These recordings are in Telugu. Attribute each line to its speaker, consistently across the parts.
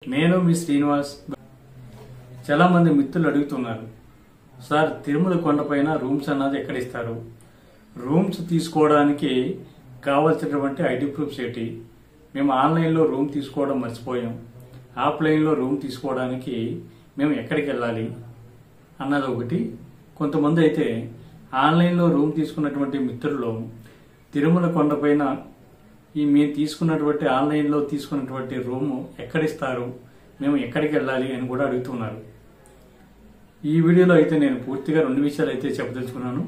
Speaker 1: నేను మీ శ్రీనివాస్. చాలా మంది మిత్రులు అడుగుతున్నారు, సార్ తిరుమల కొండపైన రూమ్స్ అన్నది ఎక్కడ ఇస్తారు, రూమ్స్ తీసుకోవడానికి కావాల్సినటువంటి ఐడి ప్రూఫ్స్ ఏంటి, మేము ఆన్లైన్లో రూమ్ తీసుకోవడం మర్చిపోయాం, ఆఫ్లైన్లో రూమ్ తీసుకోవడానికి మేము ఎక్కడికి వెళ్ళాలి అన్నది ఒకటి. కొంతమంది అయితే ఆన్లైన్లో రూమ్ తీసుకున్నటువంటి మిత్రులు తిరుమల కొండపైన మేము తీసుకున్నటువంటి ఆన్లైన్లో తీసుకున్నటువంటి రూము ఎక్కడిస్తారు, మేము ఎక్కడికి వెళ్ళాలి అని కూడా అడుగుతున్నారు. ఈ వీడియోలో అయితే నేను పూర్తిగా రెండు విషయాలు అయితే చెప్పదలుచుకున్నాను.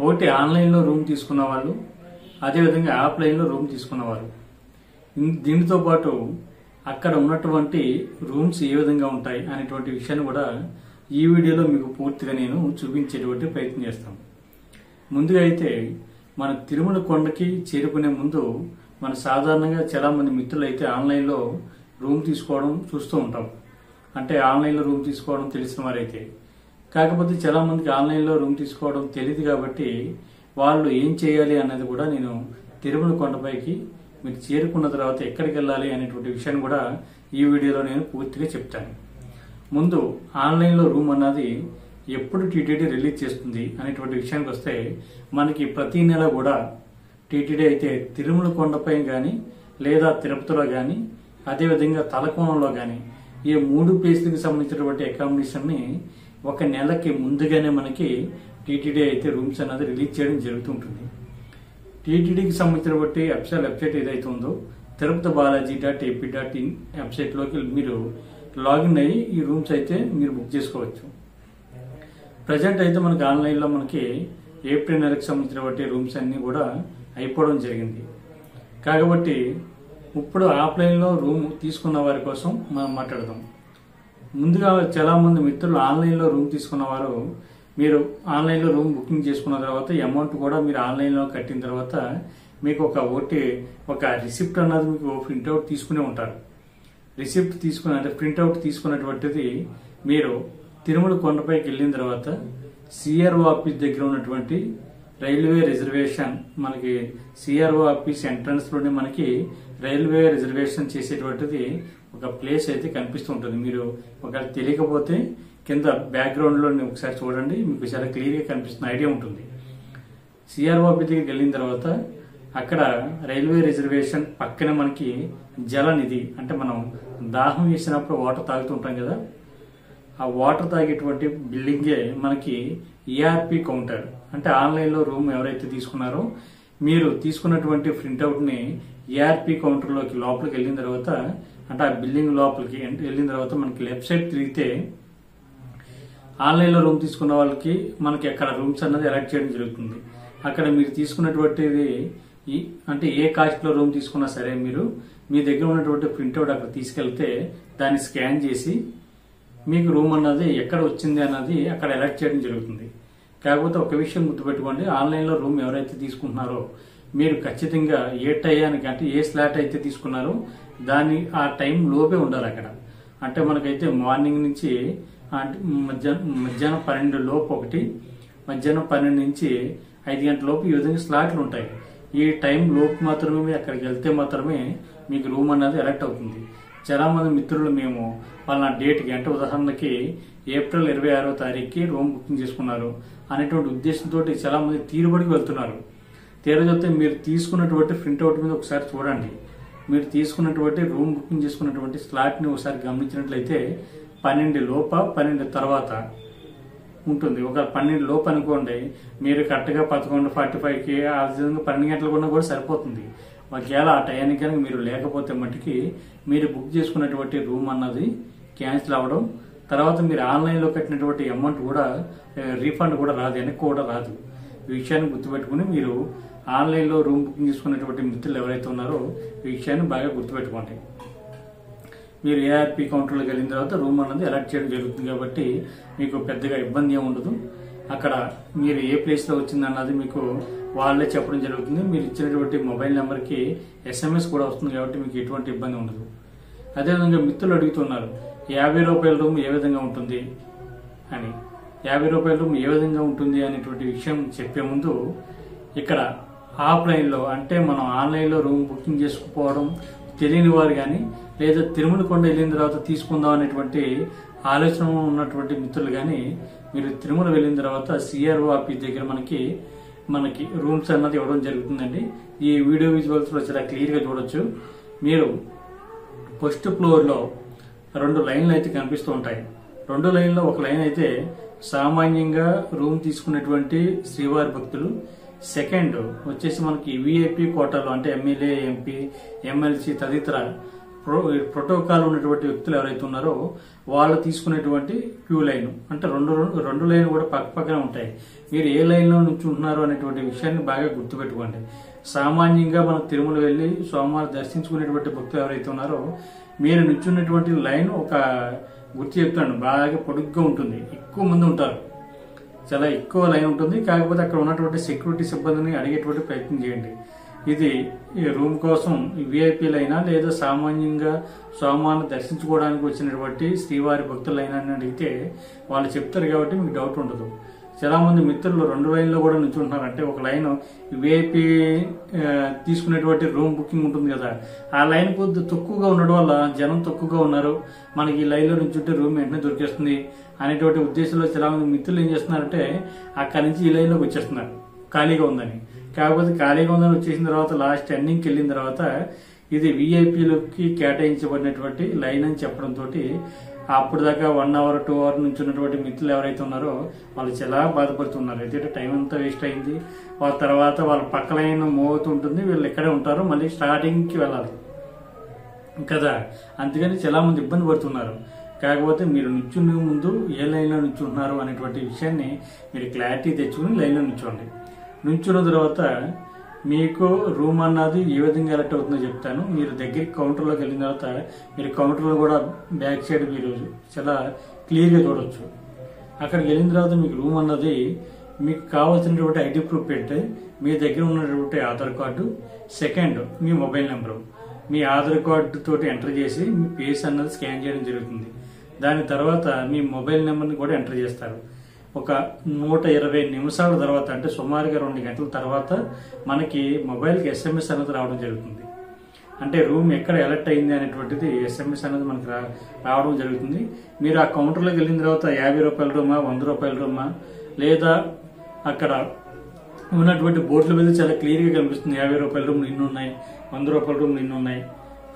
Speaker 1: ఒకటి ఆన్లైన్లో రూమ్ తీసుకున్న వాళ్ళు, అదేవిధంగా ఆఫ్లైన్లో రూమ్ తీసుకున్నవారు. దీనితో పాటు అక్కడ ఉన్నటువంటి రూమ్స్ ఏ విధంగా ఉంటాయి అనేటువంటి విషయాన్ని కూడా ఈ వీడియోలో మీకు పూర్తిగా నేను చూపించేటువంటి ప్రయత్నం చేస్తాను. ముందుగా అయితే మన తిరుమల కొండకి చేరుకునే ముందు మన సాధారణంగా చాలా మంది మిత్రులు అయితే ఆన్లైన్లో రూమ్ తీసుకోవడం చూస్తూ ఉంటాం. అంటే ఆన్లైన్లో రూమ్ తీసుకోవడం తెలిసిన వారైతే, కాకపోతే చాలా మందికి ఆన్లైన్లో రూమ్ తీసుకోవడం తెలియదు కాబట్టి వాళ్ళు ఏం చేయాలి అన్నది కూడా నేను తిరుమల కొండపైకి మీరు చేరుకున్న తర్వాత ఎక్కడికి వెళ్ళాలి అనేటువంటి విషయాన్ని కూడా ఈ వీడియోలో నేను పూర్తిగా చెప్తాను. ముందు ఆన్లైన్లో రూమ్ అన్నది ఎప్పుడు టీటీడీ రిలీజ్ చేస్తుంది అనేటువంటి విషయానికి వస్తే, మనకి ప్రతి నెల కూడా టీటీడీ అయితే తిరుమల కొండపై కానీ లేదా తిరుపతిలో కానీ అదేవిధంగా తలకోణంలో కానీ ఈ మూడు ప్లేస్లకు సంబంధించినటువంటి అకామిడేషన్ని ఒక నెలకి ముందుగానే మనకి టీటీడీ అయితే రూమ్స్ అన్నది రిలీజ్ చేయడం జరుగుతుంటుంది. టీటీడీకి సంబంధించినటువంటి వెబ్సైట్ ఏదైతే ఉందో తిరుపతి బాలాజీ.ఏపీ.in వెబ్సైట్లోకి మీరు లాగిన్ అయ్యి ఈ రూమ్స్ అయితే మీరు బుక్ చేసుకోవచ్చు. ప్రజెంట్ అయితే మనకి ఆన్లైన్లో మనకి ఏప్రిల్ నెలకు సంబంధించినటువంటి రూమ్స్ అన్ని కూడా అయిపోవడం జరిగింది. కాబట్టి ఇప్పుడు ఆఫ్లైన్లో రూమ్ తీసుకున్న వారి కోసం మనం మాట్లాడదాం. ముందుగా చాలా మంది మిత్రులు ఆన్లైన్లో రూమ్ తీసుకున్న వారు, మీరు ఆన్లైన్లో రూమ్ బుకింగ్ చేసుకున్న తర్వాత అమౌంట్ కూడా మీరు ఆన్లైన్లో కట్టిన తర్వాత మీకు ఒక రిసిప్ట్ అన్నది మీకు ప్రింట్అవుట్ తీసుకునే ఉంటారు. రిసిప్ట్ తీసుకుని అంటే ప్రింట్అవుట్ తీసుకున్నటువంటిది మీరు తిరుమల కొండపైకి వెళ్ళిన తర్వాత సిఆర్ఓ ఆఫీస్ దగ్గర ఉన్నటువంటి రైల్వే రిజర్వేషన్, మనకి సిఆర్ఓ ఆఫీస్ ఎంట్రన్స్ లోనే మనకి రైల్వే రిజర్వేషన్ చేసేటువంటిది ఒక ప్లేస్ అయితే కనిపిస్తూ ఉంటుంది. మీరు ఒకవేళ తెలియకపోతే కింద బ్యాక్గ్రౌండ్ లో ఒకసారి చూడండి, మీకు చాలా క్లియర్ గా కనిపిస్తున్న ఐడియా ఉంటుంది. సిఆర్ఓ ఆఫీస్ దగ్గరికి వెళ్ళిన తర్వాత అక్కడ రైల్వే రిజర్వేషన్ పక్కన మనకి జలనిధి, అంటే మనం దాహం వేసినప్పుడు వాటర్ తాగుతూ ఉంటాం కదా, ఆ వాటర్ తాగేటువంటి బిల్డింగే మనకి ఈఆర్పి కౌంటర్. అంటే ఆన్లైన్లో రూమ్ ఎవరైతే తీసుకున్నారో మీరు తీసుకున్నటువంటి ప్రింట్అవుట్ ని ఈఆర్పి కౌంటర్లోకి లోపలికి వెళ్ళిన తర్వాత, అంటే ఆ బిల్డింగ్ లోపలికి వెళ్ళిన తర్వాత మనకి లెఫ్ట్ సైడ్ తిరిగితే ఆన్లైన్లో రూమ్ తీసుకున్న వాళ్ళకి మనకి అక్కడ రూమ్స్ అన్నది అలాట్ చేయడం జరుగుతుంది. అక్కడ మీరు తీసుకున్నటువంటిది అంటే ఏ కాస్ట్ లో రూమ్ తీసుకున్నా సరే మీరు మీ దగ్గర ఉన్నటువంటి ప్రింట్అవుట్ అక్కడ తీసుకెళ్తే దాన్ని స్కాన్ చేసి మీకు రూమ్ అన్నది ఎక్కడ వచ్చింది అన్నది అక్కడ ఎలక్ట్ చేయడం జరుగుతుంది. కాకపోతే ఒక విషయం గుర్తుపెట్టుకోండి, ఆన్లైన్లో రూమ్ ఎవరైతే తీసుకుంటున్నారో మీరు ఖచ్చితంగా ఏ టయానికి అంటే ఏ స్లాట్ అయితే తీసుకున్నారో దాని ఆ టైం లోపే ఉండాలి అక్కడ. అంటే మనకైతే మార్నింగ్ నుంచి మధ్యాహ్నం 12 లోపు ఒకటి, మధ్యాహ్నం 12 నుంచి 5 గంటల లోపు ఈ విధంగా స్లాట్లు ఉంటాయి. ఈ టైం లోపు మాత్రమే అక్కడికి వెళ్తే మాత్రమే మీకు రూమ్ అన్నది ఎలక్ట్ అవుతుంది. చాలా మంది మిత్రులు మేము వాళ్ళ డేట్కి, అంటే ఉదాహరణకి ఏప్రిల్ 26వ తారీఖుకి రూమ్ బుకింగ్ చేసుకున్నారు అనేటువంటి ఉద్దేశంతో చాలా మంది తీరుబడికి వెళ్తున్నారు. తీరజొస్తే మీరు తీసుకున్నటువంటి ప్రింట్అవుట్ మీద ఒకసారి చూడండి. మీరు తీసుకున్నటువంటి రూమ్ బుకింగ్ చేసుకున్నటువంటి స్లాట్ని ఒకసారి గమనించినట్లయితే 12 లోప 12 తర్వాత ఉంటుంది. ఒక 12 లోపు అనుకోండి, మీరు కరెక్ట్గా 11:45కి ఆ విధంగా 12 గంటలకు ఉన్నా కూడా సరిపోతుంది. ఒకవేళ ఆ టయానికి కనుక మీరు లేకపోతే మట్టుకి మీరు బుక్ చేసుకున్నటువంటి రూమ్ అన్నది క్యాన్సిల్ అవ్వడం, తర్వాత మీరు ఆన్లైన్లో కట్టినటువంటి అమౌంట్ కూడా రీఫండ్ కూడా రాదు, వెనక్కి కూడా రాదు. ఈ విషయాన్ని గుర్తుపెట్టుకుని మీరు ఆన్లైన్లో రూమ్ బుకింగ్ చేసుకున్నటువంటి మిత్రులు ఎవరైతే ఉన్నారో ఈ విషయాన్ని బాగా గుర్తుపెట్టుకోండి. మీరు ఏఆర్పి కౌంటర్లోకి వెళ్ళిన తర్వాత రూమ్ అన్నది అలాట్ చేయడం జరుగుతుంది కాబట్టి మీకు పెద్దగా ఇబ్బంది ఏమి ఉండదు. అక్కడ మీరు ఏ ప్లేస్లో వచ్చింది అన్నది మీకు వాళ్ళే చెప్పడం జరుగుతుంది. మీరు ఇచ్చినటువంటి మొబైల్ నెంబర్కి SMS కూడా వస్తుంది కాబట్టి మీకు ఎటువంటి ఇబ్బంది ఉండదు. అదేవిధంగా మిత్రులు అడుగుతున్నారు 50 రూపాయల రూమ్ ఏ విధంగా ఉంటుంది అని. 50 రూపాయల రూమ్ ఏ విధంగా ఉంటుంది అనేటువంటి విషయం చెప్పే ముందు ఇక్కడ ఆఫ్లైన్లో, అంటే మనం ఆన్లైన్లో రూమ్ బుకింగ్ చేసుకోవడం తెలియని వారు కానీ లేదా తిరుమల కొండ వెళ్ళిన తర్వాత తీసుకుందాం అనేటువంటి ఆలోచన ఉన్నటువంటి మిత్రులు కానీ మీరు తిరుమల వెళ్ళిన తర్వాత సిఆర్ఓ ఆఫీస్ దగ్గర మనకి రూమ్స్ అన్నది ఇవ్వడం జరుగుతుందండి. ఈ వీడియో విజువల్స్ లో చాలా క్లియర్ గా చూడొచ్చు. మీరు ఫస్ట్ ఫ్లోర్ లో 2 లైన్లు అయితే కనిపిస్తూ ఉంటాయి. 2 లైన్లో ఒక లైన్ అయితే సామాన్యంగా రూమ్ తీసుకున్నటువంటి శ్రీవారి భక్తులు, సెకండ్ వచ్చేసి మనకి విఐపి కోటాలో అంటే ఎమ్మెల్యే, ఎంపీ, ఎమ్మెల్సీ తదితర ప్రోటోకాల్ ఉన్నటువంటి వ్యక్తులు ఎవరైతే ఉన్నారో వాళ్ళు తీసుకునేటువంటి క్యూ లైన్. అంటే రెండు లైన్ కూడా పక్క పక్కన ఉంటాయి. మీరు ఏ లైన్లో నుంచి ఉంటున్నారో అనేటువంటి విషయాన్ని బాగా గుర్తుపెట్టుకోండి. సామాన్యంగా మనం తిరుమల వెళ్లి స్వామివారి దర్శించుకునేటువంటి భక్తులు ఎవరైతే ఉన్నారో మీరు నుంచున్నటువంటి లైన్ ఒక గుర్తు చెప్తాను, బాగా పొడుగ్గా ఉంటుంది, ఎక్కువ మంది ఉంటారు, చాలా ఎక్కువ లైన్ ఉంటుంది. కాకపోతే అక్కడ ఉన్నటువంటి సెక్యూరిటీ సిబ్బందిని అడిగేటువంటి ప్రయత్నం చేయండి. ఇది ఈ రూమ్ కోసం విఐపీ లైనా లేదా సామాన్యంగా స్వామివారిని దర్శించుకోవడానికి వచ్చినటువంటి శ్రీవారి భక్తులైనా అని అడిగితే వాళ్ళు చెప్తారు కాబట్టి మీకు డౌట్ ఉండదు. చాలా మంది మిత్రులు 2 లైన్లో కూడా నుంచుంటున్నారు. అంటే ఒక లైన్ విఐపీ తీసుకునేటువంటి రూమ్ బుకింగ్ ఉంటుంది కదా, ఆ లైన్ కొద్ది తక్కువగా ఉండడం వల్ల జనం తక్కువగా ఉన్నారు, మనకి ఈ లైన్లో నుంచుంటే రూమ్ వెంటనే దొరికేస్తుంది అనేటువంటి ఉద్దేశంలో చాలా మంది మిత్రులు ఏం చేస్తున్నారంటే అక్కడి నుంచి ఈ లైన్లోకి వచ్చేస్తున్నారు ఖాళీగా ఉందని. కాకపోతే ఖాళీగా ఉందని వచ్చేసిన తర్వాత లాస్ట్ ఎండింగ్కి వెళ్ళిన తర్వాత ఇది విఐపీలకి కేటాయించబడినటువంటి లైన్ అని చెప్పడంతో అప్పుడు దాకా 1 అవర్ 2 అవర్ నుంచి ఉన్నటువంటి మిత్రులు ఎవరైతే ఉన్నారో వాళ్ళు చాలా బాధపడుతున్నారు. అయితే టైం అంతా వేస్ట్ అయింది. వాళ్ళ తర్వాత వాళ్ళ పక్క లైన్ మూవ్ అవుతుంటుంది, వీళ్ళు ఇక్కడే ఉంటారు, మళ్ళీ స్టార్టింగ్కి వెళ్ళాలి కదా, అందుకని చాలా మంది ఇబ్బంది పడుతున్నారు. కాకపోతే మీరు నుంచునే ముందు ఏ లైన్లో నుంచుంటున్నారు అనేటువంటి విషయాన్ని మీరు క్లారిటీ తెచ్చుకుని లైన్లో నుంచోండి. నుంచున్న తర్వాత మీకు రూమ్ అన్నది ఏ విధంగా ఎలక్ట్ అవుతుందో చెప్తాను. మీరు దగ్గరికి కౌంటర్లోకి వెళ్ళిన తర్వాత మీరు కౌంటర్లో కూడా బ్యాక్ సైడ్ మీరు చాలా క్లియర్గా చూడవచ్చు. అక్కడికి వెళ్ళిన తర్వాత మీకు రూమ్ అన్నది మీకు కావాల్సినటువంటి ఐడి ప్రూఫ్ పెట్టి మీ దగ్గర ఉన్నటువంటి ఆధార్ కార్డు, సెకండ్ మీ మొబైల్ నెంబరు, మీ ఆధార్ కార్డు తోటి ఎంటర్ చేసి మీ ఫేస్ అన్నది స్కాన్ చేయడం జరుగుతుంది. దాని తర్వాత మీ మొబైల్ నెంబర్ని కూడా ఎంటర్ చేస్తారు. ఒక 120 నిమిషాల తర్వాత అంటే సుమారుగా 2 గంటల తర్వాత మనకి మొబైల్కి SMS అనేది రావడం జరుగుతుంది. అంటే రూమ్ ఎక్కడ ఎలర్ట్ అయింది అనేటువంటిది SMS అనేది మనకి రావడం జరుగుతుంది. మీరు ఆ కౌంటర్లోకి వెళ్ళిన తర్వాత 50 రూపాయల రూమా, 100 రూపాయల రూమా, లేదా అక్కడ ఉన్నటువంటి బోర్డుల మీద చాలా క్లియర్గా కనిపిస్తుంది 50 రూపాయల రూమ్లు ఇన్ని ఉన్నాయి, 100 రూపాయల రూమ్లు ఇన్ని ఉన్నాయి,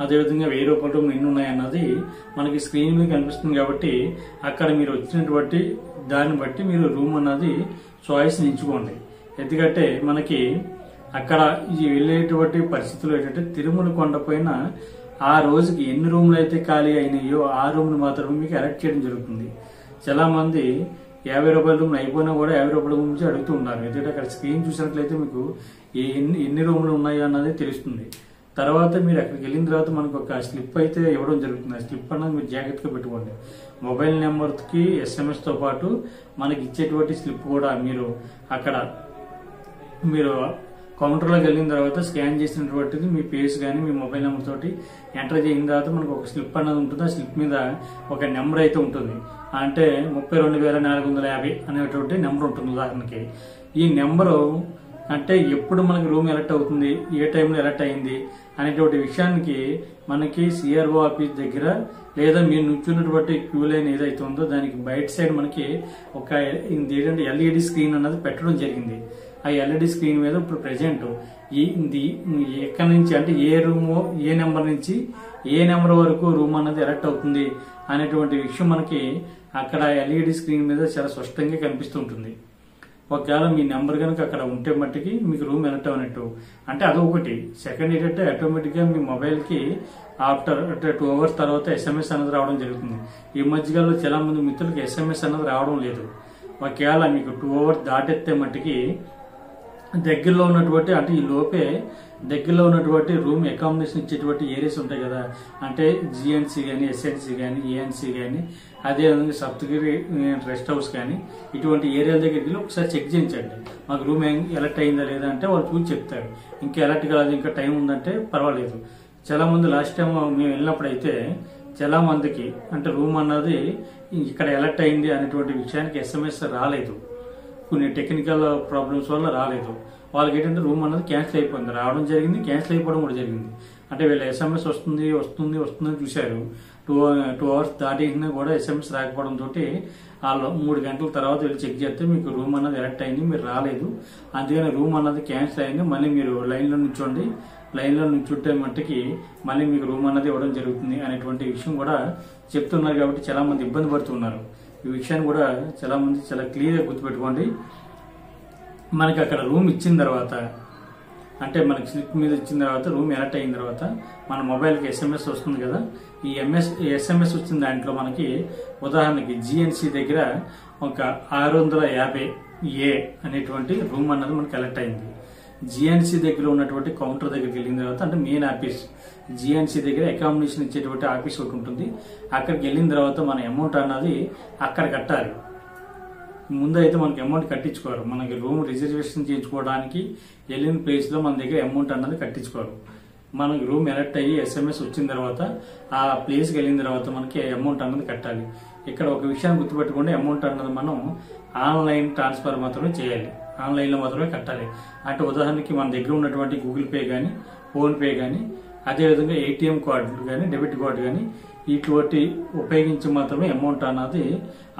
Speaker 1: అదేవిధంగా 1000 రూపాయల రూమ్లు ఎన్ని ఉన్నాయి అన్నది మనకి స్క్రీన్ మీద కనిపిస్తుంది. కాబట్టి అక్కడ మీరు వచ్చినటువంటి దాన్ని బట్టి మీరు రూమ్ అన్నది చాయిస్ ఎంచుకోండి. ఎందుకంటే మనకి అక్కడ వెళ్ళేటువంటి పరిస్థితులు ఏంటంటే తిరుమల కొండపైన ఆ రోజుకి ఎన్ని రూమ్లు అయితే ఖాళీ అయినాయో ఆ రూమ్ని మాత్రమే మీకు ఎలక్ట్ చేయడం జరుగుతుంది. చాలా మంది 50 రూపాయల రూమ్లు అయిపోయినా కూడా 50 రూపాయల రూమ్ నుంచి అడుగుతూ ఉన్నారు. ఎందుకంటే అక్కడ స్క్రీన్ చూసినట్లయితే మీకు ఎన్ని రూమ్లు ఉన్నాయో అన్నది తెలుస్తుంది. తర్వాత మీరు అక్కడికి వెళ్ళిన తర్వాత మనకు ఒక స్లిప్ అయితే ఇవ్వడం జరుగుతుంది. ఆ స్లిప్ అన్నది మీరు జాగ్రత్తగా పెట్టుకోండి. మొబైల్ నెంబర్కి SMS తో పాటు మనకి ఇచ్చేటువంటి స్లిప్ కూడా మీరు అక్కడ మీరు కౌంటర్లోకి వెళ్ళిన తర్వాత స్కాన్ చేసినటువంటిది మీ ఫేస్ కానీ మీ మొబైల్ నెంబర్ తోటి ఎంటర్ చేసిన తర్వాత మనకు ఒక స్లిప్ అన్నది ఉంటుంది. ఆ స్లిప్ మీద ఒక నెంబర్ అయితే ఉంటుంది. అంటే 32,450 అనేటువంటి నెంబర్ ఉంటుంది. ఉదాహరణకి ఈ నెంబరు అంటే ఎప్పుడు మనకి రూమ్ ఎలర్ట్ అవుతుంది, ఏ టైంలో ఎలర్ట్ అయింది అనేటువంటి విషయానికి మనకి సిఆర్ఓ ఆఫీస్ దగ్గర లేదా మీరు నుంచున్నటువంటి క్యూ లైన్ ఏదైతే ఉందో దానికి బయట సైడ్ మనకి ఒక ఏంటంటే LED స్క్రీన్ అన్నది పెట్టడం జరిగింది. ఆ LED స్క్రీన్ మీద ఇప్పుడు ప్రెజెంట్ ఎక్కడి నుంచి అంటే ఏ రూమో ఏ నెంబర్ నుంచి ఏ నెంబర్ వరకు రూమ్ అన్నది ఎలర్ట్ అవుతుంది అనేటువంటి విషయం మనకి అక్కడ LED స్క్రీన్ మీద చాలా స్పష్టంగా కనిపిస్తుంటుంది. ఒకవేళ మీ నెంబర్ కనుక అక్కడ ఉంటే మట్టికి మీకు రూమ్ ఎలర్ట్ అవ్వనట్టు. అంటే అదొకటి. సెకండ్ ఏంటంటే ఆటోమేటిక్గా మీ మొబైల్కి ఆఫ్టర్ 2 అవర్స్ తర్వాత SMS అనేది రావడం జరుగుతుంది. ఈ మధ్యకాలంలో చాలా మంది మిత్రులకి SMS అనేది రావడం లేదు. ఒకవేళ మీకు 2 అవర్స్ దాటెత్తే మట్టికి దగ్గరలో ఉన్నటువంటి అంటే ఈ లోపే దగ్గరలో ఉన్నటువంటి రూమ్ అకామిడేషన్ ఇచ్చేటువంటి ఏరియాస్ ఉంటాయి కదా, అంటే GNC కానీ, SNC కానీ, ANC కానీ, అదేవిధంగా సప్తగిరి రెస్ట్ హౌస్ కానీ ఇటువంటి ఏరియాల దగ్గరికి వెళ్ళి ఒకసారి చెక్ చేయించండి. మాకు రూమ్ ఎలర్ట్ అయిందా లేదా అంటే వాళ్ళు చూసి చెప్తారు. ఇంకా ఎలర్ట్ కాదు, ఇంకా టైం ఉందంటే పర్వాలేదు. చాలా మంది లాస్ట్ టైం మేము వెళ్ళినప్పుడు అయితే చాలా మందికి అంటే రూమ్ అన్నది ఇక్కడ ఎలర్ట్ అయింది అనేటువంటి విషయానికి SMS రాలేదు. కొన్ని టెక్నికల్ ప్రాబ్లమ్స్ వల్ల రాలేదు. వాళ్ళకి ఏంటంటే రూమ్ అన్నది క్యాన్సిల్ అయిపోయింది. రావడం జరిగింది, క్యాన్సిల్ అయిపోవడం కూడా జరిగింది. అంటే వీళ్ళు SMS వస్తుంది వస్తుంది వస్తుందని చూశారు. 2 hours దాటేసినా కూడా SMS రాకపోవడంతో వాళ్ళు 3 గంటల తర్వాత వీళ్ళు చెక్ చేస్తే మీకు రూమ్ అన్నది ఎలక్ట్ అయింది, మీరు రాలేదు, అందుకని రూమ్ అన్నది క్యాన్సిల్ అయింది, మళ్ళీ మీరు లైన్లో నుంచోండి, లైన్లో నుంచుంటే మట్టుకి మళ్ళీ మీకు రూమ్ అన్నది ఇవ్వడం జరుగుతుంది అనేటువంటి విషయం కూడా చెప్తున్నారు. కాబట్టి చాలా మంది ఇబ్బంది పడుతున్నారు. ఈ విషయాన్ని కూడా చాలా మంది చాలా క్లియర్గా గుర్తుపెట్టుకోండి. మనకి అక్కడ రూమ్ ఇచ్చిన తర్వాత, అంటే మనకి స్లిప్ మీద ఇచ్చిన తర్వాత రూమ్ ఎలక్ట్ అయిన తర్వాత మన మొబైల్కి SMS వస్తుంది కదా. ఈ SMS వచ్చిన దాంట్లో మనకి ఉదాహరణకి GNC దగ్గర ఒక 650A అనేటువంటి రూమ్ అన్నది మనకి ఎలక్ట్ అయింది. GNC దగ్గర ఉన్నటువంటి కౌంటర్ దగ్గరికి వెళ్ళిన తర్వాత, అంటే మెయిన్ ఆఫీస్ GNC దగ్గర అకామిడేషన్ ఇచ్చేటువంటి ఆఫీస్ ఒకటి ఉంటుంది. అక్కడికి వెళ్ళిన తర్వాత మన అమౌంట్ అన్నది అక్కడ కట్టాలి. ముందు అయితే మనకి అమౌంట్ కట్టించుకోరు. మనకి రూమ్ రిజర్వేషన్ చేయించుకోవడానికి వెళ్ళిన ప్లేస్లో మన దగ్గర అమౌంట్ అన్నది కట్టించుకోరు. మనకి రూమ్ ఎలక్ట్ అయ్యి SMS వచ్చిన తర్వాత ఆ ప్లేస్కి వెళ్ళిన తర్వాత మనకి అమౌంట్ అన్నది కట్టాలి. ఇక్కడ ఒక విషయాన్ని గుర్తుపెట్టుకోండి, అమౌంట్ అన్నది మనం ఆన్లైన్ ట్రాన్స్ఫర్ మాత్రమే చేయాలి, ఆన్లైన్లో మాత్రమే కట్టాలి. అంటే ఉదాహరణకి మన దగ్గర ఉన్నటువంటి గూగుల్ పే కానీ, ఫోన్పే కానీ, అదేవిధంగా ATM కార్డులు కానీ, డెబిట్ కార్డు కానీ ఇటువంటి ఉపయోగించి మాత్రమే అమౌంట్ అన్నది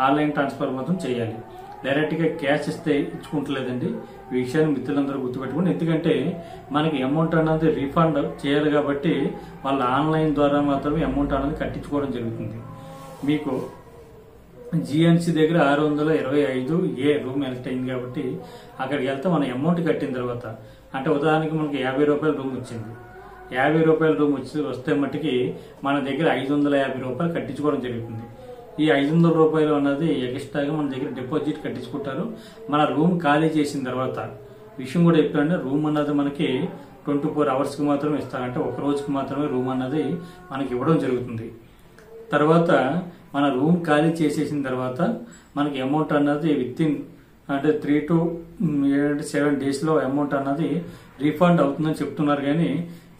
Speaker 1: ఆన్లైన్ ట్రాన్స్ఫర్ మాత్రం చేయాలి. డైరెక్ట్గా క్యాష్ ఇస్తే ఇచ్చుకుంటలేదండి. ఈ విషయాన్ని మిత్రులందరూ గుర్తుపెట్టుకోండి. ఎందుకంటే మనకి అమౌంట్ అన్నది రీఫండ్ చేయాలి కాబట్టి వాళ్ళ ఆన్లైన్ ద్వారా మాత్రమే అమౌంట్ అన్నది కట్టించుకోవడం జరుగుతుంది. మీకు GNC దగ్గర 625A రూమ్ ఎలక్ట్ అయింది కాబట్టి అక్కడికి వెళ్తే మనం అమౌంట్ కట్టిన తర్వాత, అంటే ఉదాహరణకి మనకి 50 రూపాయల రూమ్ వచ్చింది, 50 రూపాయల రూమ్ వస్తే మట్టుకి మన దగ్గర 550 రూపాయలు కట్టించుకోవడం జరుగుతుంది. ఈ 500 రూపాయలు అన్నది ఎక్స్ట్రాగా మన దగ్గర డిపాజిట్ కట్టించుకుంటారు. మన రూమ్ ఖాళీ చేసిన తర్వాత విషయం కూడా చెప్తానంటే, రూమ్ అన్నది మనకి 24 hours మాత్రమే ఇస్తారు. అంటే ఒక రోజుకి మాత్రమే రూమ్ అన్నది మనకి ఇవ్వడం జరుగుతుంది. తర్వాత మన రూమ్ ఖాళీ చేసేసిన తర్వాత మనకి అమౌంట్ అన్నది అంటే 3 to 7 daysలో అమౌంట్ అన్నది రీఫండ్ అవుతుందని చెప్తున్నారు. కానీ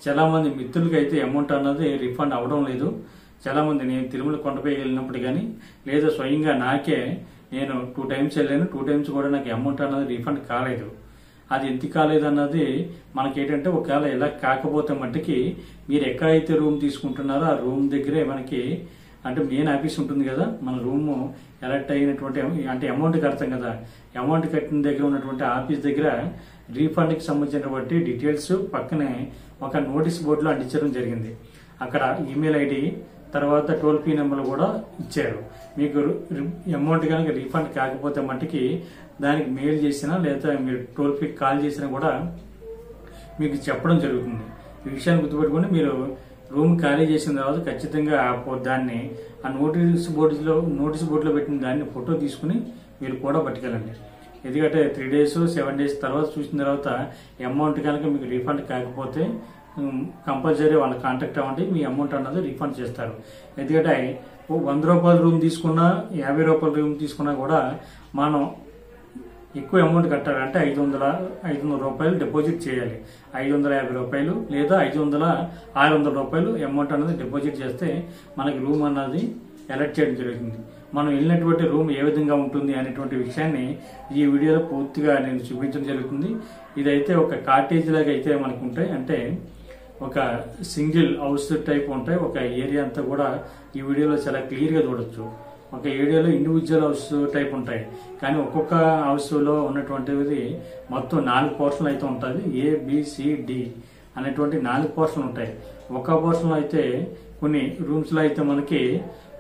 Speaker 1: చాలా మంది మిత్రులకి అయితే అమౌంట్ అన్నది రీఫండ్ అవడం లేదు. చాలా మంది నేను తిరుమల కొండపై వెళ్ళినప్పుడు కానీ, లేదా స్వయంగా నాకే నేను 2 times వెళ్ళాను, 2 times కూడా నాకు అమౌంట్ అన్నది రీఫండ్ కాలేదు. అది ఎందుకు కాలేదు అన్నది మనకేంటంటే, ఒకవేళ ఇలా కాకపోతే మట్టుకి మీరు ఎక్కడైతే రూమ్ తీసుకుంటున్నారో ఆ రూమ్ దగ్గరే మనకి, అంటే మెయిన్ ఆఫీస్ ఉంటుంది కదా, మన రూమ్ ఎలక్ట్ అయినటువంటి అంటే అమౌంట్ కడతాం కదా, అమౌంట్ కట్టిన దగ్గర ఉన్నటువంటి ఆఫీస్ దగ్గర రీఫండ్కి సంబంధించినటువంటి డీటెయిల్స్ పక్కనే ఒక నోటీస్ బోర్డులో అంటించడం జరిగింది. అక్కడ ఈమెయిల్ ID తర్వాత టోల్ ఫ్రీ నెంబర్ కూడా ఇచ్చారు. మీకు అమౌంట్ కనుక రీఫండ్ కాకపోతే మట్టుకి దానికి మెయిల్ చేసినా లేదా మీరు టోల్ ఫ్రీ కాల్ చేసినా కూడా మీకు చెప్పడం జరుగుతుంది. ఈ విషయాన్ని గుర్తుపెట్టుకుని మీరు రూమ్ ఖాళీ చేసిన తర్వాత ఖచ్చితంగా దాన్ని ఆ నోటీస్ బోర్డులో పెట్టిన దాన్ని ఫోటో తీసుకుని మీరు కూడా పట్టుకెళ్ళండి. ఎందుకంటే 3 days 7 days తర్వాత చూసిన తర్వాత అమౌంట్ కనుక మీకు రీఫండ్ కాకపోతే కంపల్సరీ వాళ్ళ కాంటాక్ట్ అవ్వండి, మీ అమౌంట్ అన్నది రీఫండ్ చేస్తారు. ఎందుకంటే 100 రూపాయల రూమ్ తీసుకున్నా 50 రూపాయల రూమ్ తీసుకున్నా కూడా మనం ఎక్కువ అమౌంట్ కట్టాలి. అంటే 500 రూపాయలు డిపాజిట్ చేయాలి. 550 రూపాయలు లేదా 600 రూపాయలు అమౌంట్ అన్నది డిపాజిట్ చేస్తే మనకి రూమ్ అన్నది ఎలక్ట్ చేయడం జరుగుతుంది. మనం వెళ్ళినటువంటి రూమ్ ఏ విధంగా ఉంటుంది అనేటువంటి విషయాన్ని ఈ వీడియోలో పూర్తిగా నేను చూపించడం జరుగుతుంది. ఇదైతే ఒక కాటేజ్ లాగా అయితే మనకు ఉంటాయి, అంటే ఒక సింగిల్ హౌస్ టైప్ ఉంటాయి. ఒక ఏరియా అంతా కూడా ఈ వీడియోలో చాలా క్లియర్గా చూడొచ్చు. ఒక ఏరియాలో ఇండివిజువల్ హౌస్ టైప్ ఉంటాయి, కానీ ఒక్కొక్క హౌస్లో ఉన్నటువంటిది మొత్తం 4 పోర్షన్లు అయితే ఉంటుంది. ABCD అనేటువంటి 4 పోర్షన్లు ఉంటాయి. ఒక పోర్షన్లో అయితే కొన్ని రూమ్స్లో అయితే మనకి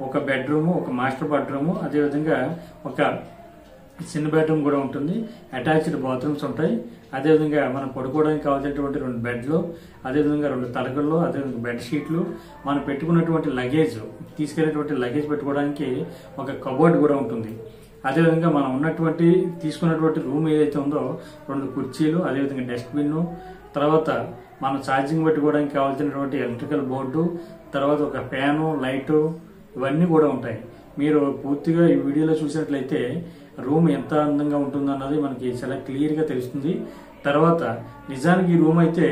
Speaker 1: ఒక బెడ్రూము, ఒక మాస్టర్ బెడ్రూము, అదేవిధంగా ఒక చిన్న బెడ్రూమ్ కూడా ఉంటుంది. అటాచ్డ్ బాత్రూమ్స్ ఉంటాయి. అదేవిధంగా మనం పడుకోవడానికి కావాల్సినటువంటి 2 బెడ్లు, అదేవిధంగా 2 తలగళ్ళు, అదేవిధంగా బెడ్షీట్లు, మనం పెట్టుకున్నటువంటి లగేజ్, తీసుకెళ్లేటువంటి లగేజ్ పెట్టుకోవడానికి ఒక కబోర్డ్ కూడా ఉంటుంది. అదేవిధంగా మనం తీసుకున్నటువంటి రూమ్ ఏదైతే ఉందో 2 కుర్చీలు, అదేవిధంగా డస్ట్బిన్, తర్వాత మనం ఛార్జింగ్ పెట్టుకోవడానికి కావాల్సినటువంటి ఎలక్ట్రికల్ బోర్డు, తర్వాత ఒక ఫ్యాను, లైటు, ఇవన్నీ కూడా ఉంటాయి. మీరు పూర్తిగా ఈ వీడియోలో చూసినట్లయితే రూమ్ ఎంత అందంగా ఉంటుందన్నది మనకి చాలా క్లియర్గా తెలుస్తుంది. తర్వాత నిజానికి ఈ రూమ్ అయితే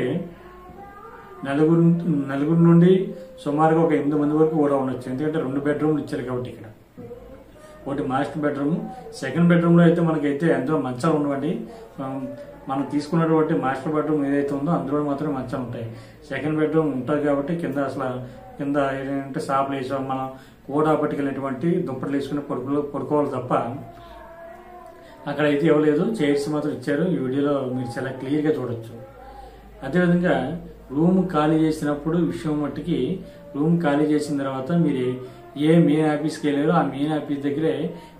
Speaker 1: నలుగురు నుండి సుమారుగా ఒక 8 మంది వరకు కూడా ఉండొచ్చు. ఎందుకంటే 2 బెడ్రూమ్లు ఇచ్చారు కాబట్టి ఇక్కడ ఒకటి మాస్టర్ బెడ్రూమ్. సెకండ్ బెడ్రూమ్లో అయితే మనకైతే అందులో మంచాలు ఉండవండి. మనం తీసుకున్నటువంటి మాస్టర్ బెడ్రూమ్ ఏదైతే ఉందో అందులో మాత్రమే మంచాలు ఉంటాయి. సెకండ్ బెడ్రూమ్ ఉంటుంది కాబట్టి కింద ఏంటంటే సాపులు వేసాం, మనం కూడా పట్టుకెళ్ళినటువంటి దుప్పట్లు వేసుకుని పడుకోవాలి తప్ప అక్కడ అయితే ఇవ్వలేదు. చైర్స్ మాత్రం ఇచ్చారు. ఈ వీడియోలో మీరు చాలా క్లియర్గా చూడొచ్చు. అదేవిధంగా రూమ్ ఖాళీ చేసినప్పుడు విషయం మట్టుకి రూమ్ ఖాళీ చేసిన తర్వాత మీరు ఏ మెయిన్ ఆఫీస్కి వెళ్ళారో ఆ మెయిన్ ఆఫీస్ దగ్గరే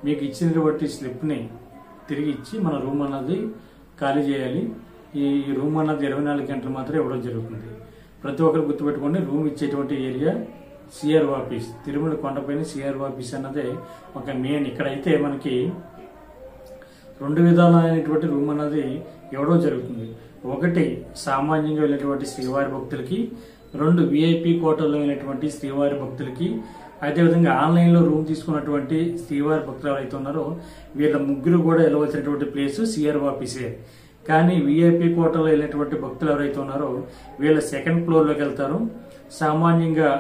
Speaker 1: మీకు ఇచ్చినటువంటి స్లిప్ని తిరిగి ఇచ్చి మన రూమ్ అన్నది ఖాళీ చేయాలి. ఈ రూమ్ అన్నది 24 గంటలు మాత్రమే ఇవ్వడం జరుగుతుంది. ప్రతి ఒక్కరు గుర్తుపెట్టుకోండి, రూమ్ ఇచ్చేటువంటి ఏరియా సిఆర్ఓ ఆఫీస్, తిరుమల కొండపైన సిఆర్ఓ ఆఫీస్ అన్నదే ఒక మెయిన్. ఇక్కడైతే మనకి 2 విధాలైనటువంటి రూమ్ అన్నది ఇవ్వడం జరుగుతుంది. ఒకటి సామాన్యంగా వెళ్ళినటువంటి శ్రీవారి భక్తులకి, 2 విఐపి కోటాలో వెళ్ళినటువంటి శ్రీవారి భక్తులకి, అదేవిధంగా ఆన్లైన్లో రూమ్ తీసుకున్నటువంటి శ్రీవారి భక్తులు ఎవరైతే ఉన్నారో వీళ్ళ ముగ్గురు కూడా వెళ్ళవలసినటువంటి ప్లేస్ సిఆర్ఓ ఆఫీసే. కానీ విఐపి కోటాలో వెళ్ళినటువంటి భక్తులు ఎవరైతే ఉన్నారో వీళ్ళ సెకండ్ ఫ్లోర్లోకి వెళ్తారు. సామాన్యంగా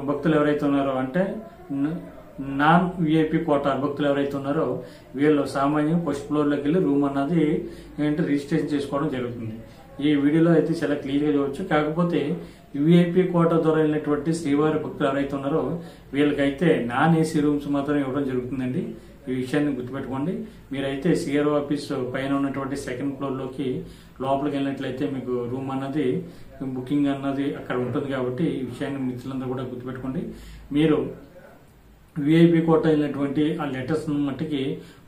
Speaker 1: భక్తులు ఎవరైతే ఉన్నారో అంటే నాన్ విఐపి కోటా భక్తులు ఎవరైతే ఉన్నారో వీళ్ళు సామాన్యంగా ఫస్ట్ ఫ్లోర్లోకి వెళ్ళి రూమ్ అన్నది ఏంటంటే రిజిస్ట్రేషన్ చేసుకోవడం జరుగుతుంది. ఈ వీడియోలో అయితే చాలా క్లియర్గా చూడవచ్చు. కాకపోతే విఐపి కోటా ద్వారా వెళ్ళినటువంటి శ్రీవారి భక్తులు ఎవరైతే ఉన్నారో వీళ్ళకైతే నాన్ ఏసీ రూమ్స్ మాత్రం ఇవ్వడం జరుగుతుందండి. ఈ విషయాన్ని గుర్తుపెట్టుకోండి. మీరైతే సిఆర్ఓ ఆఫీస్ పైన ఉన్నటువంటి సెకండ్ ఫ్లోర్లోకి లోపలికి వెళ్ళినట్లయితే మీకు రూమ్ అన్నది బుకింగ్ అన్నది అక్కడ ఉంటుంది. కాబట్టి ఈ విషయాన్ని మిత్రులందరూ కూడా గుర్తుపెట్టుకోండి. మీరు విఐపి కోటా వెళ్ళినటువంటి ఆ లెటర్స్ మట్టికి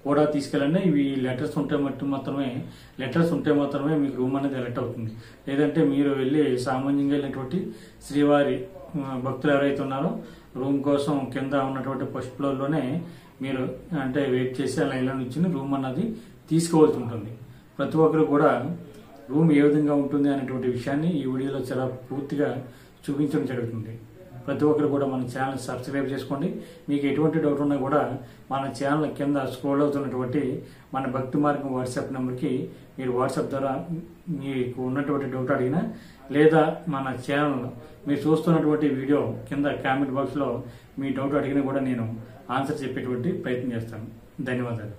Speaker 1: కూడా తీసుకెళ్ళండి. ఇవి లెటర్స్ ఉంటే మాత్రమే మీకు రూమ్ అనేది ఎలక్ట్ అవుతుంది. లేదంటే మీరు వెళ్ళి సామాన్యంగా వెళ్ళినటువంటి శ్రీవారి భక్తులు ఎవరైతే ఉన్నారో రూమ్ కోసం కింద ఉన్నటువంటి ఫస్ట్ ఫ్లోర్లోనే మీరు అంటే వెయిట్ చేసి ఆ లైన్లో నుంచి రూమ్ అన్నది తీసుకోవాల్సి ఉంటుంది. ప్రతి ఒక్కరు కూడా రూమ్ ఏ విధంగా ఉంటుంది అనేటువంటి విషయాన్ని ఈ వీడియోలో చాలా పూర్తిగా చూపించడం జరుగుతుంది. ప్రతి ఒక్కరు కూడా మన ఛానల్ సబ్స్క్రైబ్ చేసుకోండి. మీకు ఎటువంటి డౌట్ ఉన్నా కూడా మన ఛానల్ కింద స్క్రోల్ అవుతున్నటువంటి మన భక్తి మార్గం వాట్సాప్ నెంబర్కి మీరు వాట్సాప్ ద్వారా మీకు ఉన్నటువంటి డౌట్ అడిగినా, లేదా మన ఛానల్ మీరు చూస్తున్నటువంటి వీడియో కింద కామెంట్ బాక్స్లో మీ డౌట్ అడిగినా కూడా నేను ఆన్సర్ చెప్పేటువంటి ప్రయత్నం చేస్తాను. ధన్యవాదాలు.